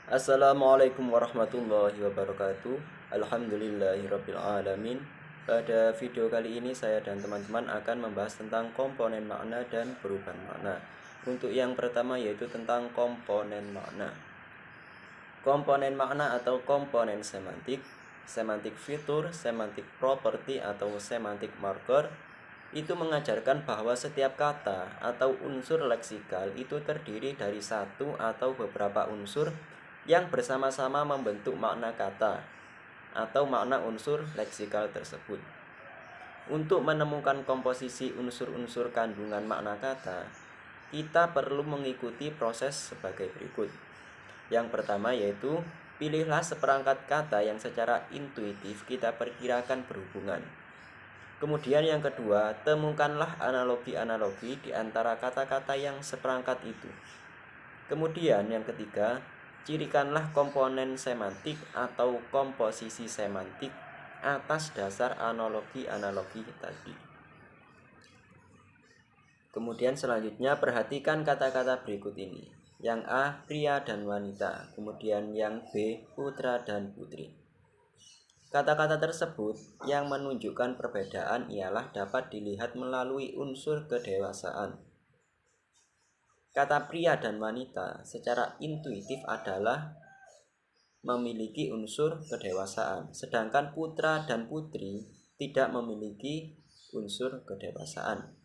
Assalamualaikum warahmatullahi wabarakatuh. Alhamdulillahirabbil alamin. Pada video kali ini saya dan teman-teman akan membahas tentang komponen makna dan perubahan makna. Untuk yang pertama yaitu tentang komponen makna. Komponen makna atau komponen semantik, semantik fitur, semantik property atau semantik marker itu mengajarkan bahwa setiap kata atau unsur leksikal itu terdiri dari satu atau beberapa unsur yang bersama-sama membentuk makna kata atau makna unsur leksikal tersebut. Untuk menemukan komposisi unsur-unsur kandungan makna kata, kita perlu mengikuti proses sebagai berikut. Yang pertama yaitu pilihlah seperangkat kata yang secara intuitif kita perkirakan berhubungan. Kemudian yang kedua, temukanlah analogi-analogi di antara kata-kata yang seperangkat itu. Kemudian yang ketiga, cirikanlah komponen semantik atau komposisi semantik atas dasar analogi-analogi tadi. Kemudian selanjutnya perhatikan kata-kata berikut ini. Yang A, pria dan wanita. Kemudian yang B, putra dan putri. Kata-kata tersebut yang menunjukkan perbedaan ialah dapat dilihat melalui unsur kedewasaan. Kata pria dan wanita secara intuitif adalah memiliki unsur kedewasaan, sedangkan putra dan putri tidak memiliki unsur kedewasaan.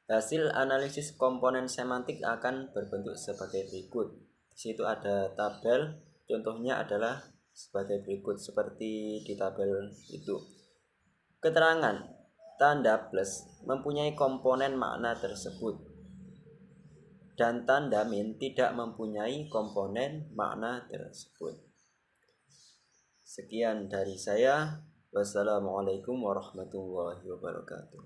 Hasil analisis komponen semantik akan berbentuk sebagai berikut. Di situ ada tabel, contohnya adalah sebagai berikut seperti di tabel itu. Keterangan tanda plus mempunyai komponen makna tersebut dan tanda min tidak mempunyai komponen makna tersebut. Sekian dari saya. Wassalamualaikum warahmatullahi wabarakatuh.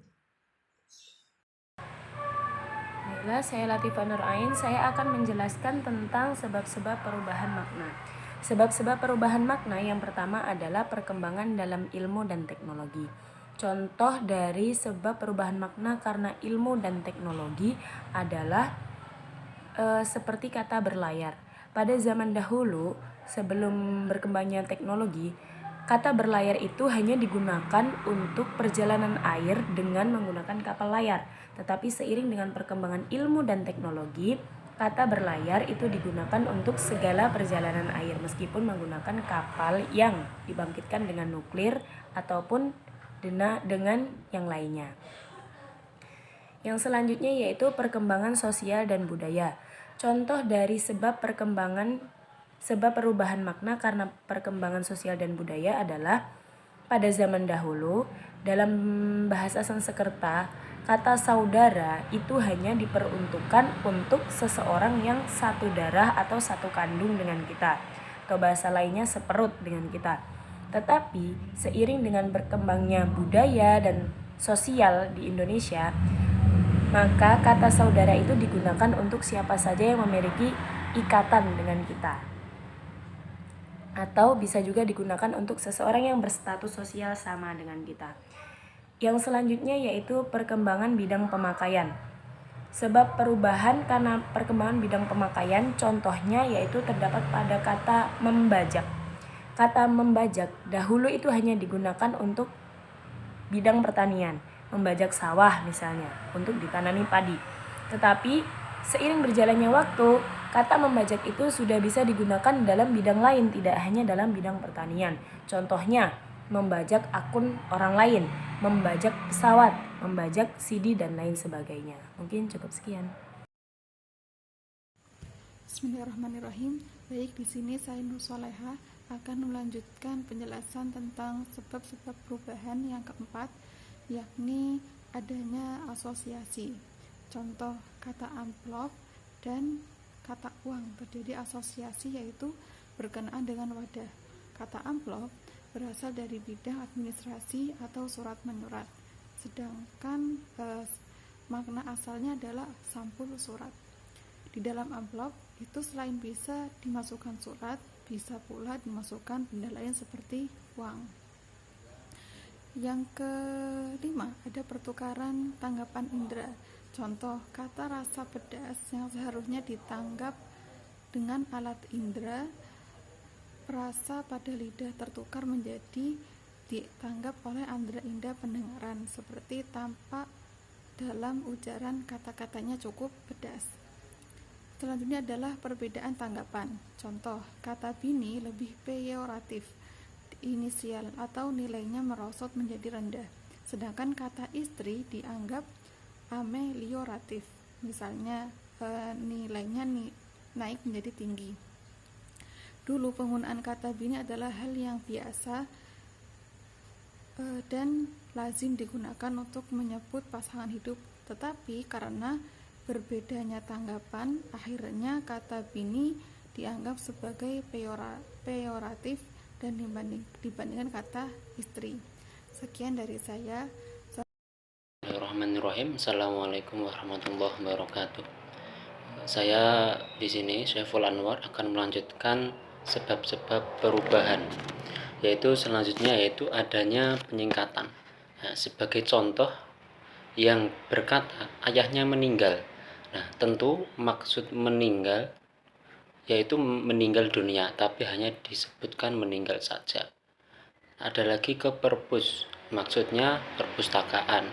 Baiklah, saya Latifah Nur Ain. Saya akan menjelaskan tentang sebab-sebab perubahan makna. Sebab-sebab perubahan makna yang pertama adalah perkembangan dalam ilmu dan teknologi. Contoh dari sebab perubahan makna karena ilmu dan teknologi adalah seperti kata berlayar. Pada zaman dahulu, sebelum berkembangnya teknologi, kata berlayar itu hanya digunakan untuk perjalanan air dengan menggunakan kapal layar. Tetapi seiring dengan perkembangan ilmu dan teknologi, kata berlayar itu digunakan untuk segala perjalanan air meskipun menggunakan kapal yang dibangkitkan dengan nuklir ataupun dengan yang lainnya. Yang selanjutnya yaitu perkembangan sosial dan budaya. Contoh dari sebab perubahan makna karena perkembangan sosial dan budaya adalah pada zaman dahulu dalam bahasa Sanskerta kata saudara itu hanya diperuntukkan untuk seseorang yang satu darah atau satu kandung dengan kita, atau bahasa lainnya seperut dengan kita. Tetapi seiring dengan berkembangnya budaya dan sosial di Indonesia, maka kata saudara itu digunakan untuk siapa saja yang memiliki ikatan dengan kita. Atau bisa juga digunakan untuk seseorang yang berstatus sosial sama dengan kita. Yang selanjutnya yaitu perkembangan bidang pemakaian. Sebab perubahan karena perkembangan bidang pemakaian contohnya yaitu terdapat pada kata membajak. Kata membajak dahulu itu hanya digunakan untuk bidang pertanian, membajak sawah misalnya untuk ditanami padi. Tetapi seiring berjalannya waktu, kata membajak itu sudah bisa digunakan dalam bidang lain, tidak hanya dalam bidang pertanian. Contohnya, membajak akun orang lain, membajak pesawat, membajak CD dan lain sebagainya. Mungkin cukup sekian. Bismillahirrahmanirrahim. Baik, di sini saya Nur Soleha akan melanjutkan penjelasan tentang sebab-sebab perubahan yang keempat, yakni adanya asosiasi. Contoh kata amplop dan kata uang terjadi asosiasi, yaitu berkenaan dengan wadah. Kata amplop berasal dari bidang administrasi atau surat menyurat, sedangkan makna asalnya adalah sampul surat. Di dalam amplop itu selain bisa dimasukkan surat, bisa pula dimasukkan benda lain seperti uang. Yang kelima, ada pertukaran tanggapan indera. Contoh kata rasa pedas yang seharusnya ditanggap dengan alat indera perasa pada lidah tertukar menjadi ditanggap oleh indera pendengaran, seperti tampak dalam ujaran kata-katanya cukup pedas. Selanjutnya adalah perbedaan tanggapan. Contoh, kata bini lebih peyoratif, inisial atau nilainya merosot menjadi rendah, sedangkan kata istri dianggap amelioratif, misalnya nilainya naik menjadi tinggi. Dulu penggunaan kata bini adalah hal yang biasa dan lazim digunakan untuk menyebut pasangan hidup, tetapi karena berbedanya tanggapan, akhirnya kata bini dianggap sebagai peyoratif dan dibandingkan kata istri. Sekian dari saya. Bismillahirrahmanirrahim. Assalamualaikum warahmatullahi wabarakatuh. Saya di sini Syaiful Anwar akan melanjutkan sebab-sebab perubahan, yaitu adanya penyingkatan. Nah, sebagai contoh yang berkata ayahnya meninggal. Nah, tentu maksud meninggal yaitu meninggal dunia, tapi hanya disebutkan meninggal saja. Ada lagi ke perpus, maksudnya perpustakaan.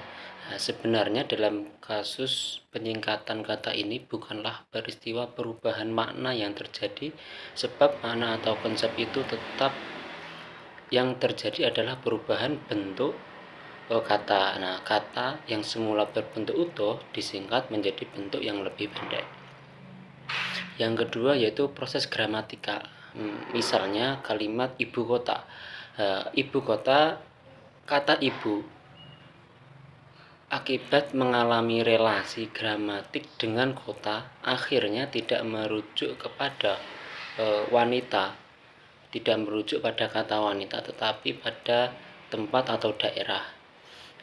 Nah, sebenarnya dalam kasus penyingkatan kata ini bukanlah peristiwa perubahan makna yang terjadi, sebab makna atau konsep itu tetap. Yang terjadi adalah perubahan bentuk kata. Nah, kata yang semula berbentuk utuh disingkat menjadi bentuk yang lebih pendek. Yang kedua yaitu proses gramatikal. Misalnya kalimat ibu kota. Ibu kota, kata ibu akibat mengalami relasi gramatik dengan kota, akhirnya tidak merujuk kepada wanita, tidak merujuk pada kata wanita, tetapi pada tempat atau daerah.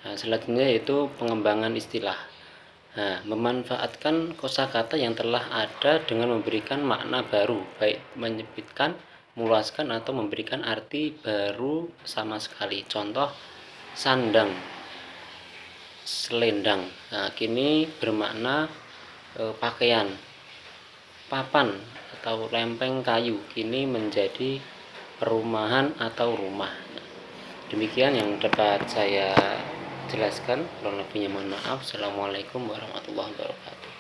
Nah, selanjutnya yaitu pengembangan istilah. Nah, memanfaatkan kosakata yang telah ada dengan memberikan makna baru, baik menyebutkan, meluaskan, atau memberikan arti baru sama sekali. Contoh, sandang, selendang. Nah, kini bermakna pakaian. Papan atau lempeng kayu kini menjadi perumahan atau rumah. Demikian yang dapat saya jelaskan. Kurang lebihnya mohon maaf. Assalamualaikum warahmatullahi wabarakatuh.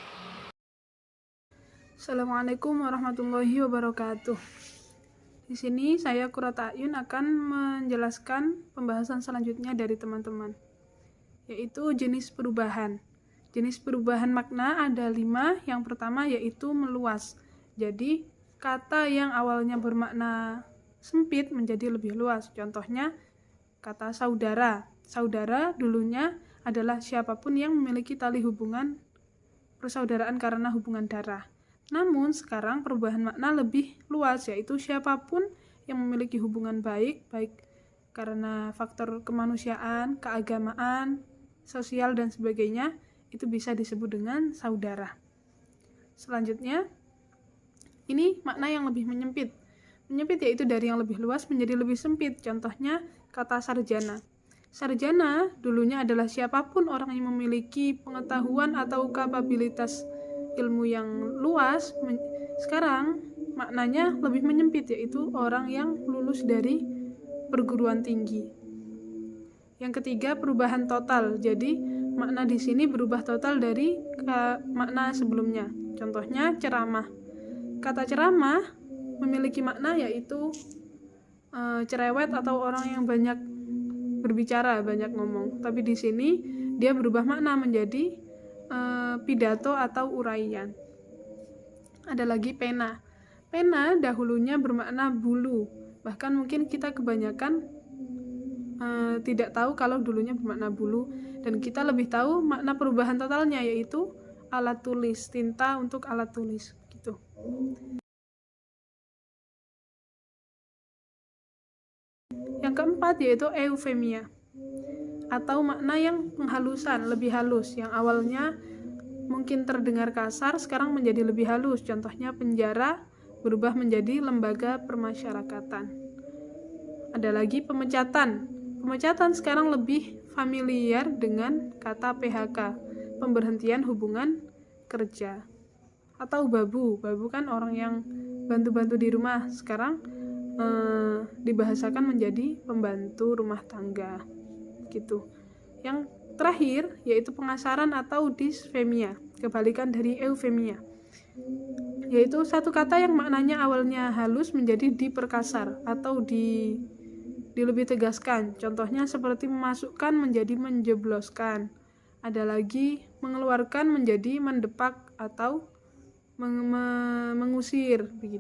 Assalamualaikum warahmatullahi wabarakatuh. Di sini saya Qurrata A'yun akan menjelaskan pembahasan selanjutnya dari teman-teman, yaitu jenis perubahan. Jenis perubahan makna ada 5. Yang pertama yaitu meluas. Jadi kata yang awalnya bermakna sempit menjadi lebih luas. Contohnya kata saudara. Saudara dulunya adalah siapapun yang memiliki tali hubungan persaudaraan karena hubungan darah. Namun sekarang perubahan makna lebih luas, yaitu siapapun yang memiliki hubungan baik karena faktor kemanusiaan, keagamaan, sosial, dan sebagainya, itu bisa disebut dengan saudara. Selanjutnya, ini makna yang lebih menyempit. Menyempit yaitu dari yang lebih luas menjadi lebih sempit. Contohnya kata sarjana. Sarjana dulunya adalah siapapun orang yang memiliki pengetahuan atau kapabilitas ilmu yang luas. Sekarang maknanya lebih menyempit, yaitu orang yang lulus dari perguruan tinggi. Yang ketiga, perubahan total. Jadi makna di sini berubah total dari makna sebelumnya. Contohnya ceramah. Kata ceramah memiliki makna yaitu cerewet atau orang yang banyak berbicara, banyak ngomong. Tapi di sini dia berubah makna menjadi pidato atau uraian. Ada lagi pena. Pena dahulunya bermakna bulu. Bahkan mungkin kita kebanyakan tidak tahu kalau dulunya bermakna bulu, dan kita lebih tahu makna perubahan totalnya yaitu alat tulis, tinta untuk alat tulis gitu. Yang keempat yaitu eufemia atau makna yang penghalusan, lebih halus, yang awalnya mungkin terdengar kasar sekarang menjadi lebih halus. Contohnya penjara berubah menjadi lembaga permasyarakatan. Ada lagi pemecatan. Pemecatan sekarang lebih familiar dengan kata PHK, pemberhentian hubungan kerja. Atau babu kan orang yang bantu-bantu di rumah, sekarang dibahasakan menjadi pembantu rumah tangga gitu. Yang terakhir yaitu pengasaran atau disfemia, kebalikan dari eufemia, yaitu satu kata yang maknanya awalnya halus menjadi diperkasar atau dilebih tegaskan. Contohnya seperti memasukkan menjadi menjebloskan. Ada lagi mengeluarkan menjadi mendepak atau mengusir begitu.